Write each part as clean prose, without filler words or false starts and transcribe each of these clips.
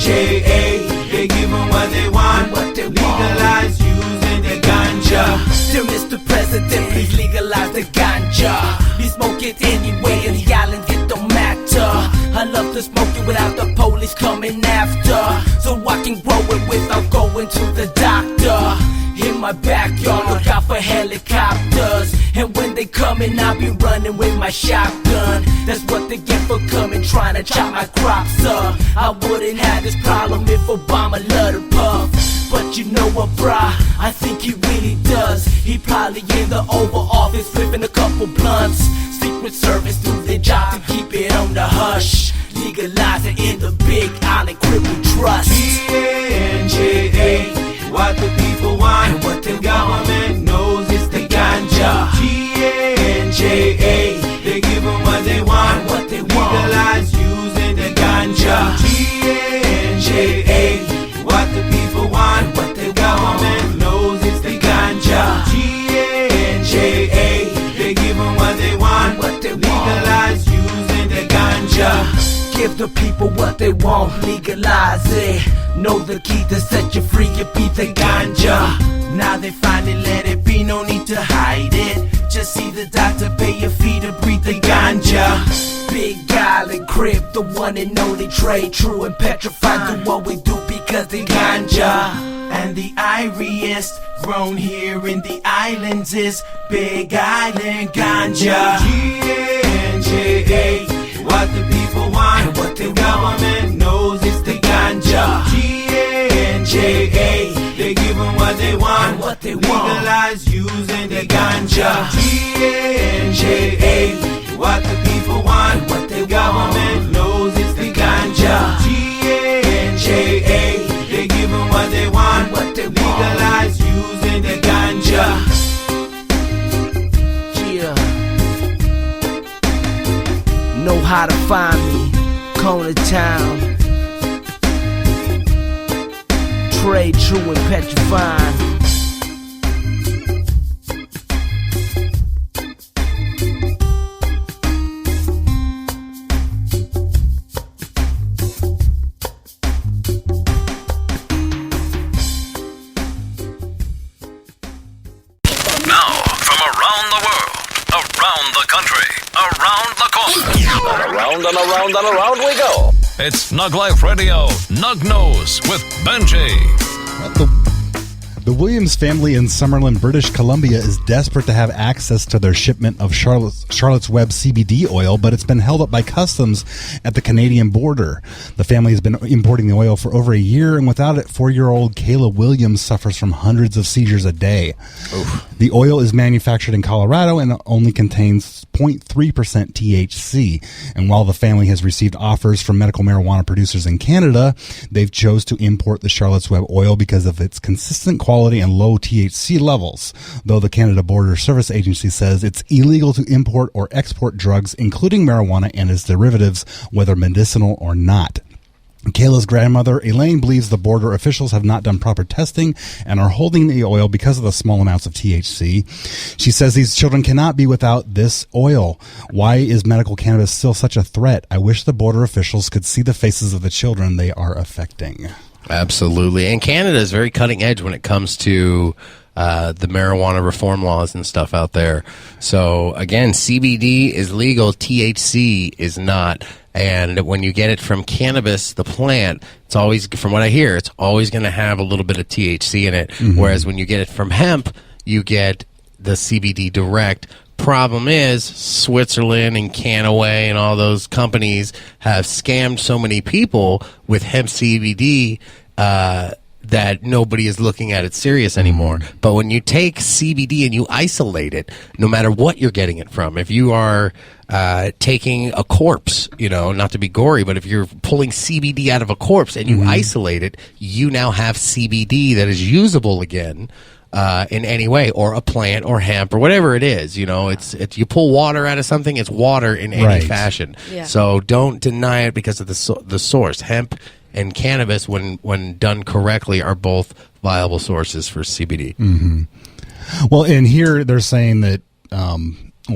They give them what they want. Legalize using the ganja. Dear Mr. President, please legalize the ganja. We smoke it anyway in the island, it don't matter. I love to smoke it without the police coming after, so I can grow it without going to the doctor. In my backyard, look out for helicopters, and when they coming, I'll be running with my shotgun. That's what they get for coming, trying to chop my crops up. I wouldn't have this problem if Obama let her puff. But you know what, brah, I think he really does. He probably in the Oval Office flipping a couple blunts. Secret Service do their job to keep it on the hush. Legalize it in the Big Island Criminal Trust. Ganja, what the people want and what the government knows is the ganja. Ganja, they give them what they want and what they want. Legalize using the ganja. Ganja, what the people want and what the government knows is the ganja. Ganja, they give them what they want and what they want. Legalize using the ganja. Give the people what they want, legalize it. Know the key to set you free, you beat the ganja. Now they finally let it be, no need to hide it. Just see the doctor, pay your fee to breathe the ganja. Big Island Crib, the one and only trade, true and petrified. Do what we do because the ganja. And the iriest grown here in the islands is Big Island ganja. Ganja, what the people want and what the government knows is the ganja. Ganja, they give them what they want and what they want. Legalize using the ganja. Ganja, what the people want and what the government knows is the ganja. Ganja, they give them what they want and what they want. Legalize using the ganja. Know how to find me, Kona Town. Trade true and petrified. And around we go. It's Nug Life Radio, Nug Knows with Benjie. The Williams family in Summerlin, British Columbia is desperate to have access to their shipment of Charlotte's Web CBD oil, but it's been held up by customs at the Canadian border. The family has been importing the oil for over a year, and without it, 4-year-old Kayla Williams suffers from hundreds of seizures a day. Oof. The oil is manufactured in Colorado and only contains 0.3% THC. And while the family has received offers from medical marijuana producers in Canada, they've chose to import the Charlotte's Web oil because of its consistent quality and low THC levels, though the Canada Border Service Agency says it's illegal to import or export drugs, including marijuana and its derivatives, whether medicinal or not. Kayla's grandmother, Elaine, believes the border officials have not done proper testing and are holding the oil because of the small amounts of THC. She says these children cannot be without this oil. Why is medical cannabis still such a threat? I wish the border officials could see the faces of the children they are affecting. Absolutely. And Canada is very cutting edge when it comes to the marijuana reform laws and stuff out there. So, again, CBD is legal, THC is not. And when you get it from cannabis, the plant, it's always, from what I hear, it's always going to have a little bit of THC in it. Mm-hmm. Whereas when you get it from hemp, you get the CBD direct. Problem is, Switzerland and Canaway and all those companies have scammed so many people with hemp CBD that nobody is looking at it serious anymore. But when you take CBD and you isolate it, no matter what you're getting it from, if you are taking a corpse, not to be gory, but if you're pulling CBD out of a corpse and you isolate it, you now have CBD that is usable again. In any way, or a plant or hemp or whatever it is, it's you pull water out of something, it's water in any fashion. Yeah. So don't deny it because of the source. Hemp and cannabis, when done correctly, are both viable sources for CBD. Mm-hmm. Well, and here they're saying that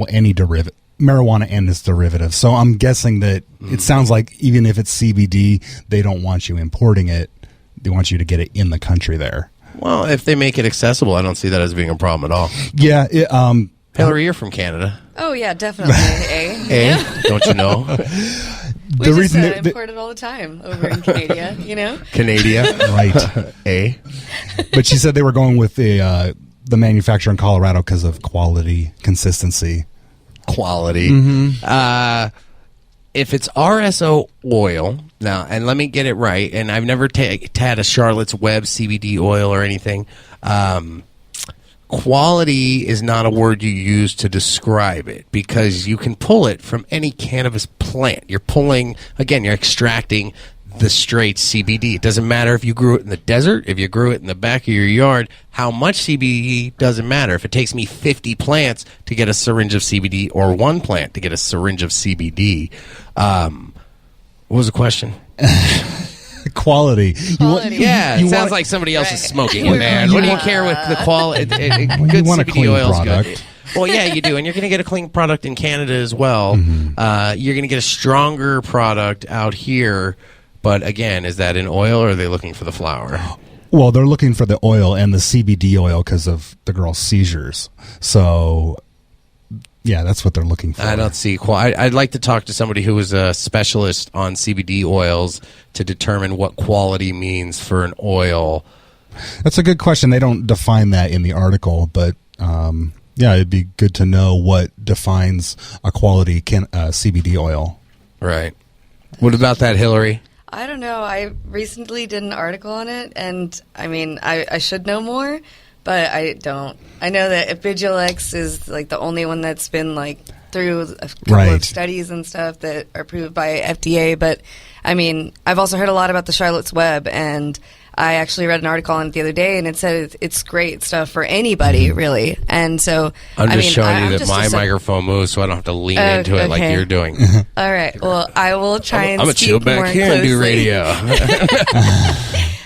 any derivative, marijuana and its derivatives. So I'm guessing that it sounds like even if it's CBD, they don't want you importing it. They want you to get it in the country there. Well, if they make it accessible, I don't see that as being a problem at all. Yeah. Hillary, you're from Canada. Oh, yeah, definitely. Eh? Don't you know? We just import it all the time over in Canada, you know? Canada. Right. Eh? But she said they were going with the manufacturer in Colorado because of quality, consistency. Quality. If it's RSO oil, now, and let me get it right, and I've never had a Charlotte's Web CBD oil or anything. Quality is not a word you use to describe it because you can pull it from any cannabis plant. You're extracting the straight CBD. It doesn't matter if you grew it in the desert, if you grew it in the back of your yard. How much CBD doesn't matter. If it takes me 50 plants to get a syringe of CBD or one plant to get a syringe of CBD. What was the question? Quality. It sounds like somebody else is smoking it, man. What do you care with the quality? You want a clean product. Good. Well, yeah, you do, and you're going to get a clean product in Canada as well. You're going to get a stronger product out here, but again, is that in oil or are they looking for the flower? Well, they're looking for the oil and the CBD oil because of the girl's seizures. So, yeah, that's what they're looking for. I don't see. I'd like to talk to somebody who is a specialist on CBD oils to determine what quality means for an oil. That's a good question. They don't define that in the article, but yeah, it'd be good to know what defines a quality CBD oil. Right. What about that, Hillary? I don't know. I recently did an article on it, and I mean, I should know more, but I don't. I know that Epidulex is like the only one that's been like through a couple of studies and stuff that are approved by FDA. But I mean, I've also heard a lot about the Charlotte's Web, and I actually read an article on it the other day, and it said it's great stuff for anybody, really. And so I'm just showing you that my microphone moves, so I don't have to lean into it like you're doing. All right. Well, I will try and I'm gonna chill back here and do radio.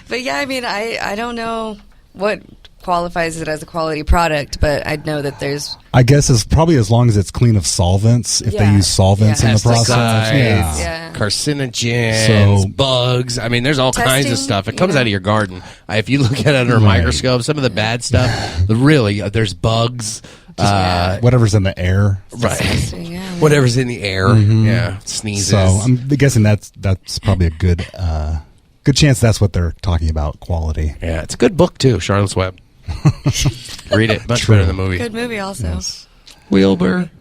But yeah, I mean, I don't know what qualifies it as a quality product, but I'd know that there's... I guess it's probably as long as it's clean of solvents, if they use solvents in the process. Carcinogens, bugs. I mean, there's all kinds of stuff. It comes out of your garden. If you look at it under a microscope, some of the bad stuff, really, there's bugs. Whatever's in the air. Right. Whatever's in the air. Sneezes. So I'm guessing that's probably a good chance that's what they're talking about, quality. Yeah, it's a good book, too, Charlotte's Web. Read it. Much better than the movie. Good movie also. Yes. Wilbur.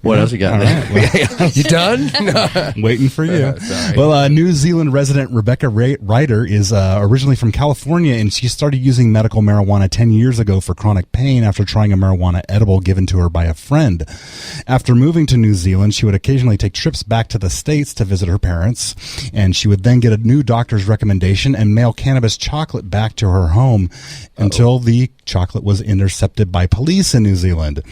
What else you got? You done? Waiting for you. Well, New Zealand resident Rebecca Ryder is originally from California, and she started using medical marijuana 10 years ago for chronic pain after trying a marijuana edible given to her by a friend. After moving to New Zealand, she would occasionally take trips back to the States to visit her parents, and she would then get a new doctor's recommendation and mail cannabis chocolate back to her home until the chocolate was intercepted by police in New Zealand.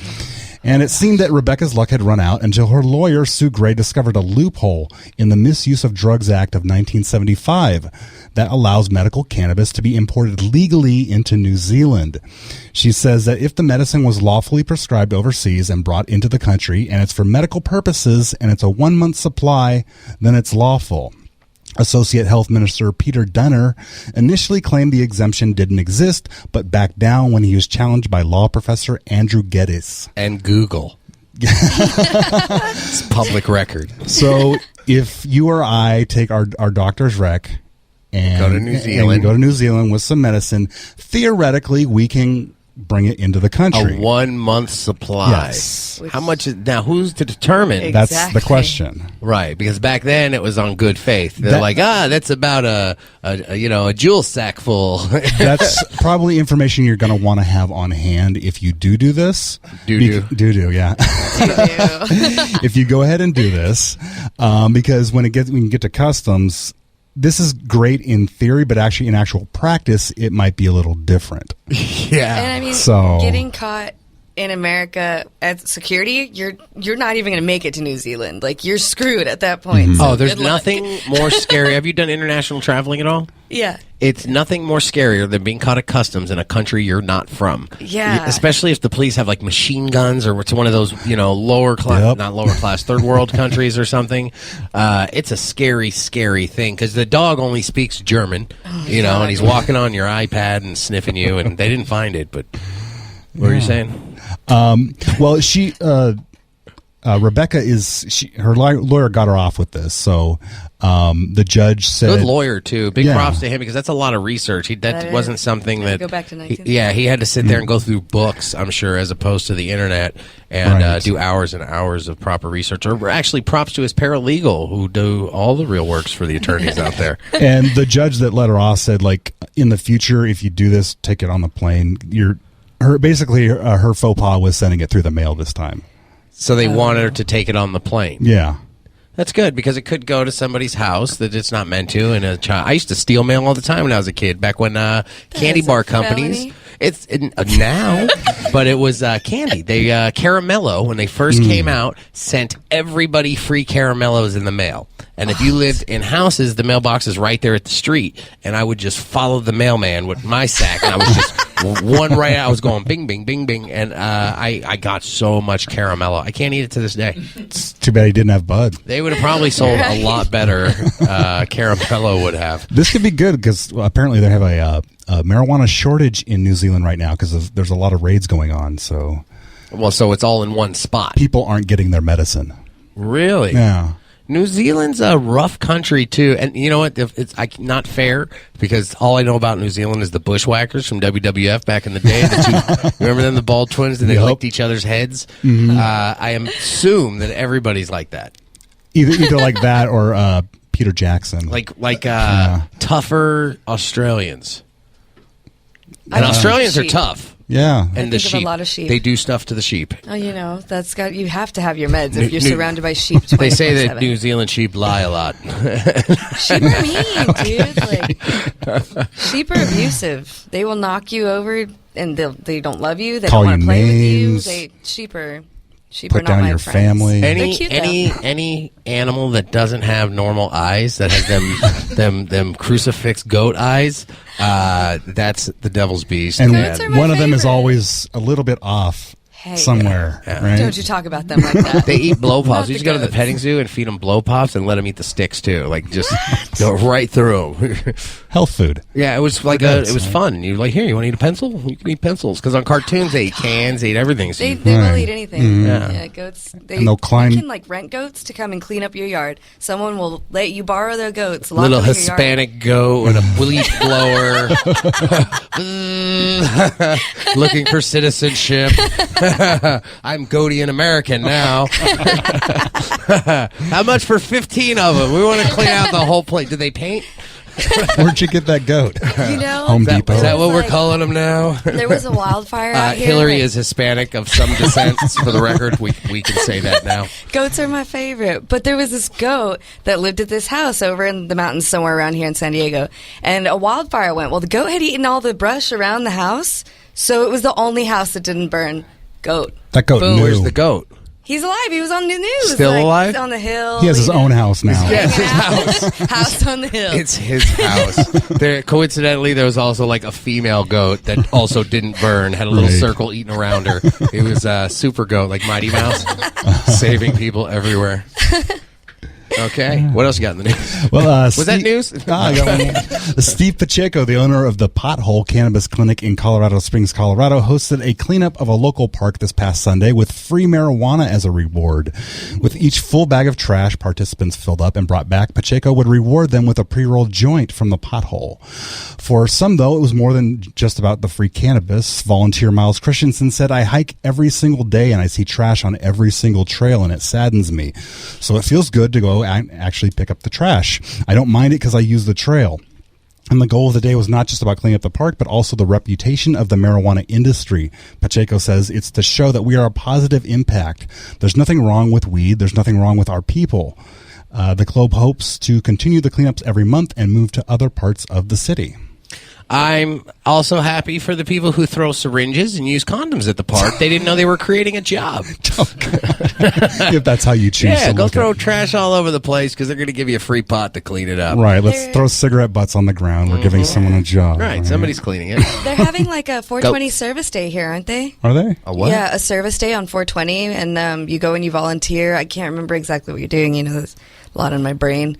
And it seemed that Rebecca's luck had run out until her lawyer, Sue Gray, discovered a loophole in the Misuse of Drugs Act of 1975 that allows medical cannabis to be imported legally into New Zealand. She says that if the medicine was lawfully prescribed overseas and brought into the country, and it's for medical purposes, and it's a 1-month supply, then it's lawful. Associate Health Minister Peter Dunner initially claimed the exemption didn't exist, but backed down when he was challenged by law professor Andrew Geddes. And Google. It's public record. So if you or I take our doctor's rec and go to New Zealand with some medicine, theoretically we can bring it into the country. A 1-month supply. Yes. How much is now? Who's to determine? That's the question, right? Because back then it was on good faith. They're like, that's about a jewel sack full. That's probably information you're going to want to have on hand if you do this. Yeah. If you go ahead and do this, because when you get to customs, this is great in theory, but actually in actual practice, it might be a little different. Yeah. And I mean, so, getting caught in America as security, you're not even going to make it to New Zealand. Like, you're screwed at that point. So there's good luck. nothing more scary. Have you done international traveling at all? Yeah. It's nothing more scarier than being caught at customs in a country you're not from. Yeah. Especially if the police have like machine guns, or it's one of those, lower class, not lower class, third world countries or something. It's a scary, scary thing because the dog only speaks German, and he's walking on your iPad and sniffing you, and they didn't find it. But what were you saying? Well, she, Rebecca her lawyer got her off with this. So, the judge said, good lawyer too. Big props to him because that's a lot of research. That wasn't something that go back to 19. he had to sit there and go through books, I'm sure, as opposed to the internet and do hours and hours of proper research. Or actually, props to his paralegal who do all the real works for the attorneys out there. And the judge that let her off said, like, in the future, if you do this, take it on the plane. Her faux pas was sending it through the mail this time. So they wanted her to take it on the plane. Yeah. That's good because it could go to somebody's house that it's not meant to. And I used to steal mail all the time when I was a kid, back when candy bar companies. Felony. It's now, but it was candy. They Caramello, when they first came out, sent everybody free caramellos in the mail. And if you lived in houses, the mailbox is right there at the street. And I would just follow the mailman with my sack, and I was just one right out. I was going bing, bing, bing, bing, and I got so much caramello. I can't eat it to this day. It's too bad he didn't have bud. They would have probably sold a lot better. Caramello would have. This could be good because apparently they have a marijuana shortage in New Zealand right now because there's a lot of raids going on. So it's all in one spot. People aren't getting their medicine. Really? Yeah. New Zealand's a rough country too, and you know what? It's not fair because all I know about New Zealand is the Bushwhackers from WWF back in the day. Remember them, the bald twins, and they licked each other's heads. Mm-hmm. I assume that everybody's like that. Either like that or Peter Jackson, like tougher Australians. And Australians are tough. Yeah, and I think of a lot of sheep. They do stuff to the sheep. Oh, you have to have your meds if you're surrounded by sheep. 24/7. They say that New Zealand sheep lie a lot. Sheep are mean, dude. Like, sheep are abusive. They will knock you over, and they don't love you. They don't want to play with you. Sheep are put not down my your friends. family. They're cute, Any animal that doesn't have normal eyes, that has them crucifix goat eyes, that's the devil's beast. And Goats are my one of them is favorite. always a little bit off somewhere. Yeah. Right? Don't you talk about them like that. They eat blow pops. Not You just the go to the goats. petting zoo and feed them blow pops and let them eat the sticks too. Like just go right through them. Health food. Yeah, it was like it was fun. You're like, here, you want to eat a pencil? You can eat pencils because on cartoons they eat cans, they eat everything. So They will eat anything. Mm-hmm. Yeah, goats. And they'll climb. You can rent goats to come and clean up your yard. Someone will let you borrow their goats. Lock little them in your yard. Hispanic goat with a leaf blower, looking for citizenship. I'm Goatian American now. How much for 15 of them? We want to clean out the whole plate. Did they paint? Where'd you get that goat? Home Depot. Is that what we're like- calling them now? There was a wildfire out here. Hillary is Hispanic of some descent. For the record, we can say that now. Goats are my favorite. But there was this goat that lived at this house over in the mountains somewhere around here in San Diego. And a wildfire went. Well, the goat had eaten all the brush around the house. So it was the only house that didn't burn. Goat. That goat Boom. knew. Where's the goat? He's alive. He was on the news. Still alive? He's on the hill. He has his own house now. Yeah, it's his house. House on the hill. It's his house. Coincidentally, there was also like a female goat that also didn't burn, had a little Right. circle eating around her. It was a super goat, like Mighty Mouse, saving people everywhere. Okay, what else you got in the news? Well, Was that news? I got one more. Steve Pacheco, the owner of the Pothole Cannabis Clinic in Colorado Springs, Colorado, hosted a cleanup of a local park this past Sunday with free marijuana as a reward. With each full bag of trash participants filled up and brought back, Pacheco would reward them with a pre-rolled joint from the Pothole. For some, though, it was more than just about the free cannabis. Volunteer Miles Christensen said, "I hike every single day and I see trash on every single trail and it saddens me. So it feels good to go and actually pick up the trash. I don't mind it because I use the trail." And the goal of the day was not just about cleaning up the park, but also the reputation of the marijuana industry. Pacheco says it's to show that we are a positive impact. There's nothing wrong with weed. There's nothing wrong with our people. The club hopes to continue the cleanups every month and move to other parts of the city. I'm also happy for the people who throw syringes and use condoms at the park. They didn't know they were creating a job. If that's how you choose Yeah, to go look throw at it. trash all over the place because they're going to give you a free pot to clean it up. Right, let's throw cigarette butts on the ground. We're giving someone a job. Right, somebody's cleaning it. They're having like a 420 service day here, aren't they? Are they? A what? Yeah, a service day on 420, and you go and you volunteer. I can't remember exactly what you're doing. You know, there's a lot in my brain.